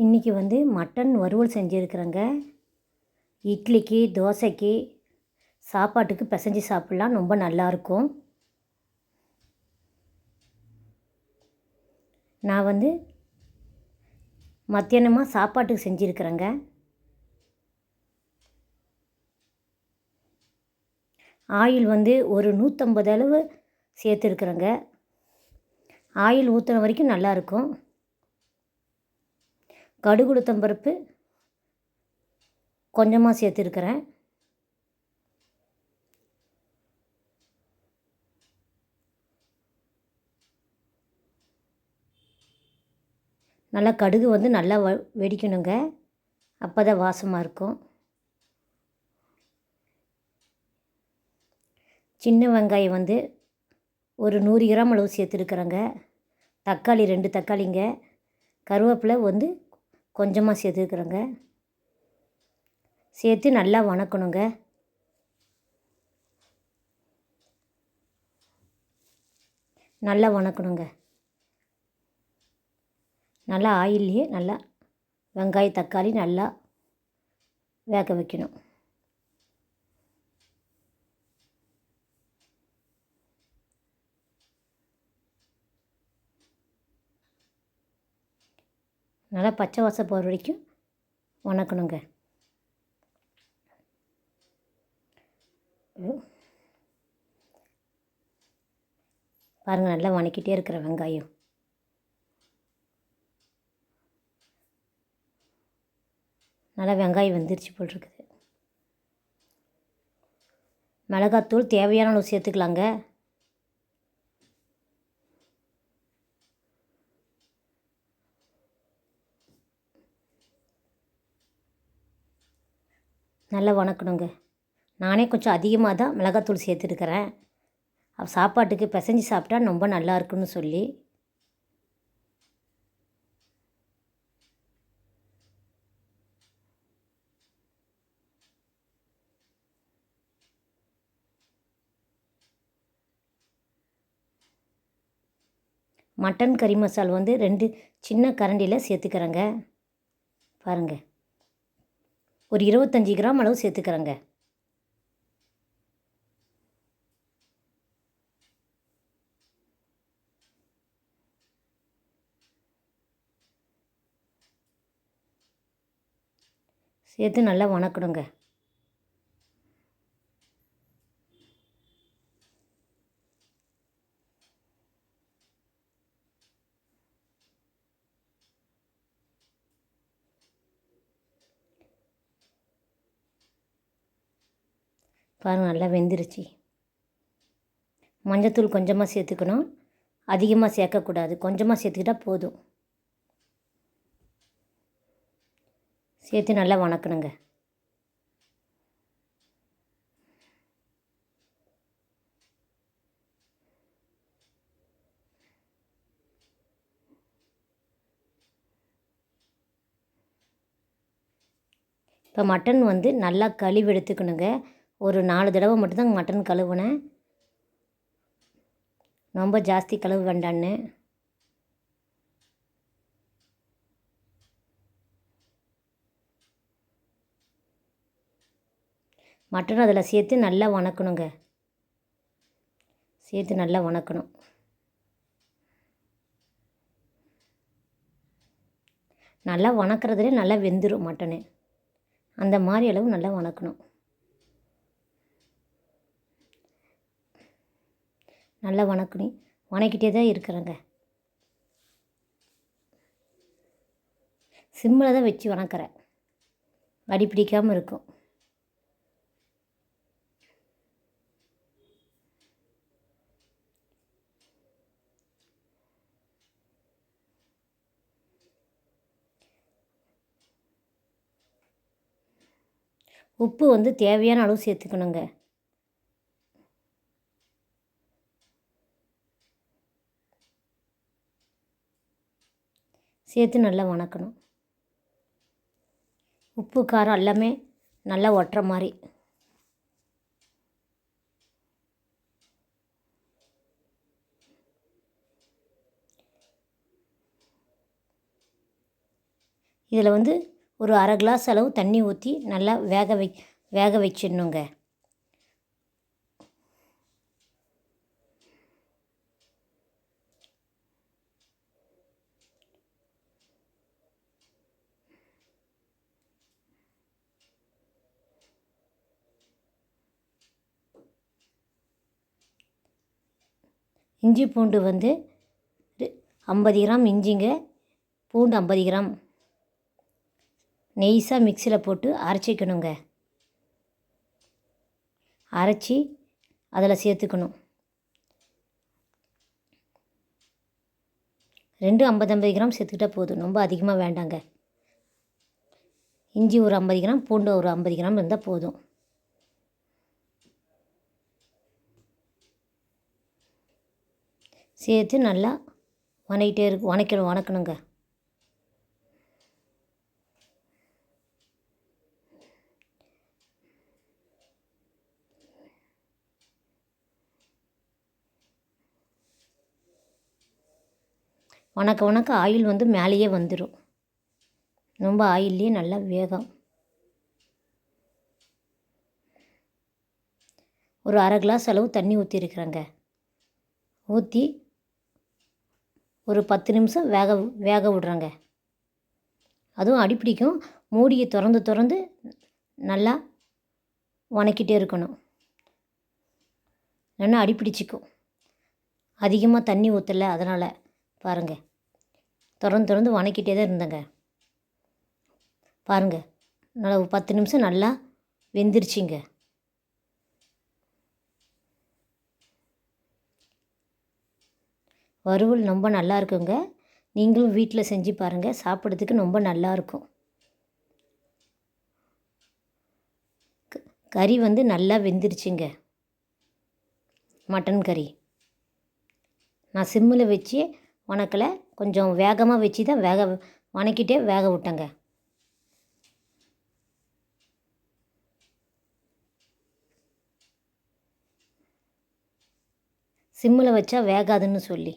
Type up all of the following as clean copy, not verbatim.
இன்றைக்கி வந்து மட்டன் வறுவல் செஞ்சுருக்குறேங்க. இட்லிக்கு, தோசைக்கு, சாப்பாட்டுக்கு பிசைஞ்சு சாப்பிட்லாம். ரொம்ப நல்லாயிருக்கும். நான் வந்து மத்தியானமாக சாப்பாட்டுக்கு செஞ்சுருக்குறேங்க. ஆயில் வந்து ஒரு 150 அளவு சேர்த்துருக்குறேங்க. ஆயில் ஊற்றுன வரைக்கும் நல்லாயிருக்கும். கடுகு உளுத்தம் பருப்பு கொஞ்சமாக சேர்த்துருக்குறேன். நல்லா கடுகு வந்து நல்லா வெடிக்கணுங்க. அப்போ தான் வாசமாக இருக்கும். சின்ன வெங்காயம் வந்து ஒரு 100 கிராம் அளவு சேர்த்துருக்குறேங்க. தக்காளி 2 தக்காளிங்க. கருவேப்பிலை வந்து கொஞ்சமாக சேர்த்துருக்குறேங்க. சேர்த்து நல்லா வணக்கணுங்க. நல்லா வணக்கணுங்க. நல்லா ஆயில்லையே நல்லா வெங்காயம் தக்காளி நல்லா வேக வைக்கணும். நல்லா பச்சை வாசம் போகிற வரைக்கும் வணக்கணுங்க. பாருங்கள், நல்லா வணக்கிட்டே இருக்கிற வெங்காயம். நல்லா வெங்காயம் வெந்துருச்சு போட்டிருக்குது. மிளகாத்தூள் தேவையான அளவு சேர்த்துக்கலாங்க. நல்லா வணக்கணுங்க. நானே கொஞ்சம் அதிகமாக தான் மிளகாத்தூள் சேர்த்துருக்கிறேன். சாப்பாட்டுக்கு பிசைஞ்சு சாப்பிட்டா ரொம்ப நல்லா இருக்குன்னு சொல்லி. மட்டன் கறி மசால் வந்து 2 சின்ன கரண்டியில் சேர்த்துக்கிறேங்க. பாருங்கள், ஒரு 25 கிராம் அளவு சேர்த்துக்கிறேங்க. சேர்த்து நல்லா வணக்கணுங்க. பாருங்கள், நல்லா வெந்துருச்சு. மஞ்சத்தூள் கொஞ்சமாக சேர்த்துக்கணும். அதிகமாக சேர்க்கக்கூடாது. கொஞ்சமாக சேர்த்துக்கிட்டால் போதும். சேர்த்து நல்லா வணக்கணுங்க. இப்போ மட்டன் வந்து நல்லா கழுவி எடுத்துக்கணுங்க. ஒரு 4 தடவை மட்டும்தான் மட்டன் கழுவுனேன். ரொம்ப ஜாஸ்தி கழுவு வேண்டான்னு. மட்டன் அதில் சேர்த்து நல்லா வணக்கணுங்க. சேர்த்து நல்லா வணக்கணும். நல்லா வணக்கிறதுலே நல்லா வெந்துடும் மட்டனு. அந்த மாதிரி அளவு நல்லா வணக்கணும். நல்லா வணக்கிட்டே தான் இருக்கிறேங்க. சிம்மில் தான் வச்சு வணக்கிறேன். அடி பிடிக்காமல் இருக்கும். உப்பு வந்து தேவையான அளவு சேர்த்துக்கணுங்க. சேர்த்து நல்லா வணக்கணும். உப்பு காரம் எல்லாமே நல்லா ஒட்டுற மாதிரி. இதில் வந்து ஒரு அரை கிளாஸ் அளவு தண்ணி ஊற்றி நல்லா வேக வச்சிடணுங்க. இஞ்சி பூண்டு வந்து 50 கிராம் இஞ்சிங்க, பூண்டு 50 கிராம் நெய்ஸாக மிக்சியில் போட்டு அரைச்சிக்கணுங்க. அரைச்சி அதில் சேர்த்துக்கணும். 50 கிராம் சேர்த்துக்கிட்டால் போதும், ரொம்ப அதிகமாக வேண்டாங்க. இஞ்சி ஒரு 50 கிராம், பூண்டு ஒரு 50 கிராம் இருந்தால் போதும். சேர்த்து நல்லா வணக்கணுங்க. வணக்க ஆயில் வந்து மேலேயே வந்துடும். ரொம்ப ஆயில்லையே நல்லா வேகும். ஒரு அரை கிளாஸ் அளவு தண்ணி ஊற்றிருக்கிறேங்க. ஊற்றி ஒரு 10 நிமிஷம் வேக விட்றேங்க. அதுவும் அடிப்பிடிக்கும். மூடியை திறந்து நல்லா வணக்கிட்டே இருக்கணும், இல்லைன்னா அடிப்பிடிச்சிக்கும். அதிகமாக தண்ணி ஊற்றலை, அதனால் பாருங்கள், திறந்து வணக்கிட்டே தான் இருந்தேங்க. பாருங்கள், நல்லா 10 நிமிஷம் நல்லா வெந்துருச்சிங்க. வறுவல் ரொம்ப நல்லா இருக்குங்க. நீங்களும் வீட்டில் செஞ்சு பாருங்கள், சாப்பிட்றதுக்கு ரொம்ப நல்லாயிருக்கும். கறி வந்து நல்லா வெந்துருச்சுங்க, மட்டன் கறி. நான் சிம்மில் வச்சு வணக்கலை, கொஞ்சம் வேகமாக வச்சு தான் வணக்கிட்டே வேக விட்டேங்க. சிம்மில் வச்சா வேகாதுன்னு சொல்லி.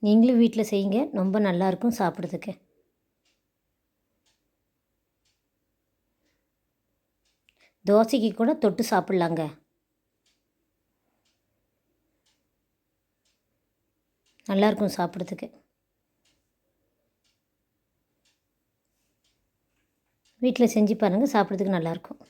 நீங்களும் வீட்டில் செய்யுங்க, ரொம்ப நல்லாயிருக்கும் சாப்பிட்றதுக்கு. தோசைக்கு கூட தொட்டு சாப்பிட்லாங்க, நல்லாயிருக்கும் சாப்பிட்றதுக்கு. வீட்டில் செஞ்சு பாருங்கள், சாப்பிட்றதுக்கு நல்லாயிருக்கும்.